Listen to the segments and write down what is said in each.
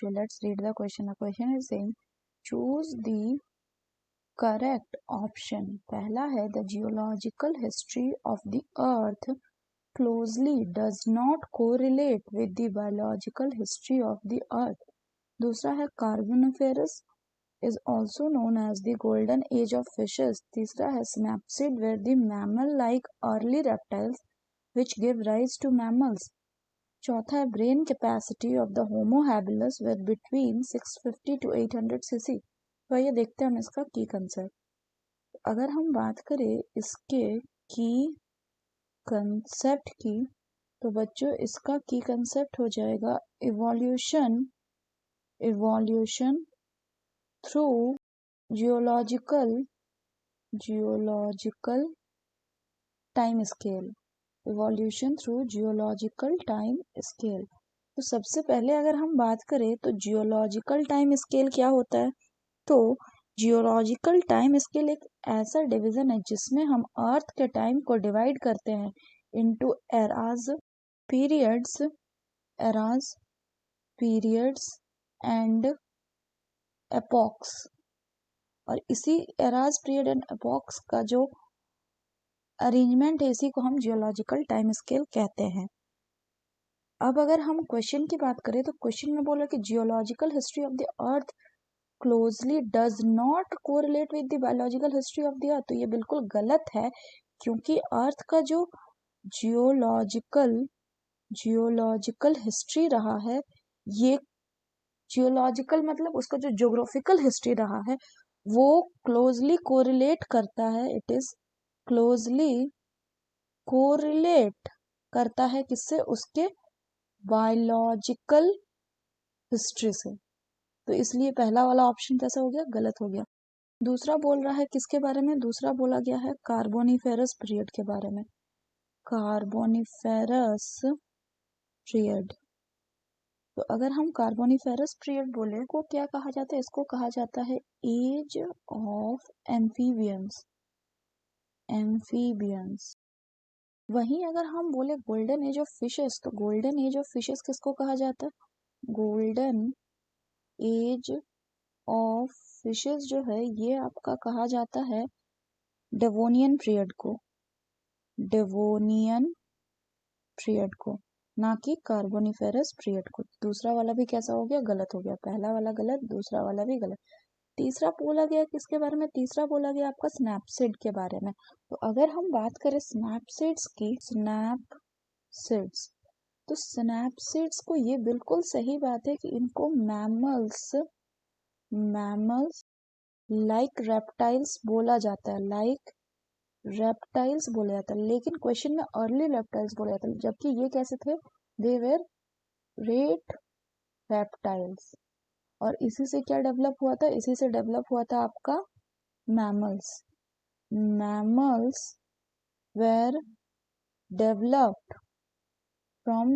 bachcho, let's read the question. The question is saying choose the correct option. पहला है the geological history of the earth closely does not correlate with the biological history of the earth. दूसरा है Carboniferous is also known as the golden age of fishes. तीसरा है Synapsid were the mammal-like early reptiles which gave rise to mammals. चौथा है brain capacity of the Homo habilis were between 650 to 800 cc. तो ये देखते हैं हम इसका की कंसेप्ट. अगर हम बात करें इसके की कंसेप्ट की तो बच्चों इसका की कंसेप्ट हो जाएगा evolution through geological time scale. Evolution through geological time scale. तो सबसे पहले अगर हम बात करें तो जियोलॉजिकल टाइम स्केल क्या होता है. तो जियोलॉजिकल टाइम स्केल एक ऐसा डिवीजन है जिसमें हम अर्थ के टाइम को डिवाइड करते हैं into eras, periods and epochs. और इसी एराज, पीरियड एंड एपॉक्स का जो अरेंजमेंट है इसी को हम जियोलॉजिकल टाइम स्केल कहते हैं. अब अगर हम क्वेश्चन की बात करें तो क्वेश्चन में बोला कि geological history of the earth closely does not correlate with the biological history of the earth. तो ये बिल्कुल गलत है क्योंकि अर्थ का जो जियोलॉजिकल हिस्ट्री रहा है, ये जियोलॉजिकल मतलब उसका जो ज्योग्राफिकल हिस्ट्री रहा है वो क्लोजली कोरिलेट करता है. इट इज क्लोजली कोरिलेट करता है किससे, उसके बायोलॉजिकल हिस्ट्री से. तो इसलिए पहला वाला ऑप्शन कैसा हो गया, गलत हो गया. दूसरा बोल रहा है किसके बारे में, दूसरा बोला गया है कार्बोनिफेरस पीरियड के बारे में. Carboniferous period. तो अगर हम कार्बोनिफेरस पीरियड बोले को क्या कहा जाता है, इसको कहा जाता है एज ऑफ एम्फीबियंस. वहीं अगर हम बोले गोल्डन एज ऑफ फिशेस तो गोल्डन एज ऑफ फिशेस किसको कहा जाता है, गोल्डन एज ऑफ फिशेस जो है ये आपका कहा जाता है डेवोनियन पीरियड को, ना कि कार्बोनिफेरस पीरियड को. दूसरा वाला भी कैसा हो गया, गलत हो गया. पहला वाला गलत, दूसरा वाला भी गलत. तीसरा बोला गया किसके बारे में, तीसरा बोला गया आपका स्नैपसीड के बारे में. तो अगर हम बात करें स्नैपसीड्स की, तो स्नैपसीड्स को ये बिल्कुल सही बात है कि इनको मैमल्स लाइक रेप्टाइल्स बोला जाता है, लेकिन क्वेश्चन में अर्ली रेप्टाइल्स बोला जाता है, जबकि ये कैसे थे, दे वेर रेट रेप्टाइल्स. और इसी से क्या डेवलप हुआ था, इसी से डेवलप हुआ था आपका mammals were developed from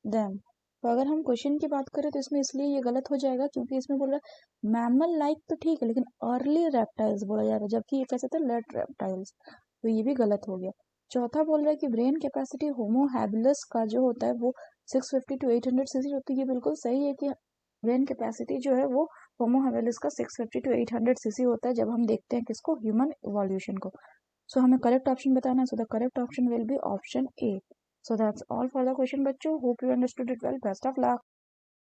them. तो अगर हम क्वेश्चन की बात करें तो इसमें इसलिए ये गलत हो जाएगा क्योंकि इसमें बोल रहा है मैमल लाइक तो ठीक है लेकिन अर्ली रेप्टाइल्स बोला जा रहा है, जबकि ये कैसे थे, लेट रेप्टाइल्स. तो ये भी गलत हो गया. चौथा बोल रहा है कि ब्रेन कैपेसिटी होमो हैबिलिस का जो होता है वो 650 to 800 सीसी होती है. ये बिल्कुल सही है कि ब्रेन कैपेसिटी जो है वो होमो हैबिलिस का 650 to 800 सीसी होता है जब हम देखते हैं किसको, ह्यूमन इवोल्यूशन को. सो हमें करेक्ट ऑप्शन बताना है. So the correct option will be option A. So that's all for the question, बच्चों. Hope you understood it well. Best of luck.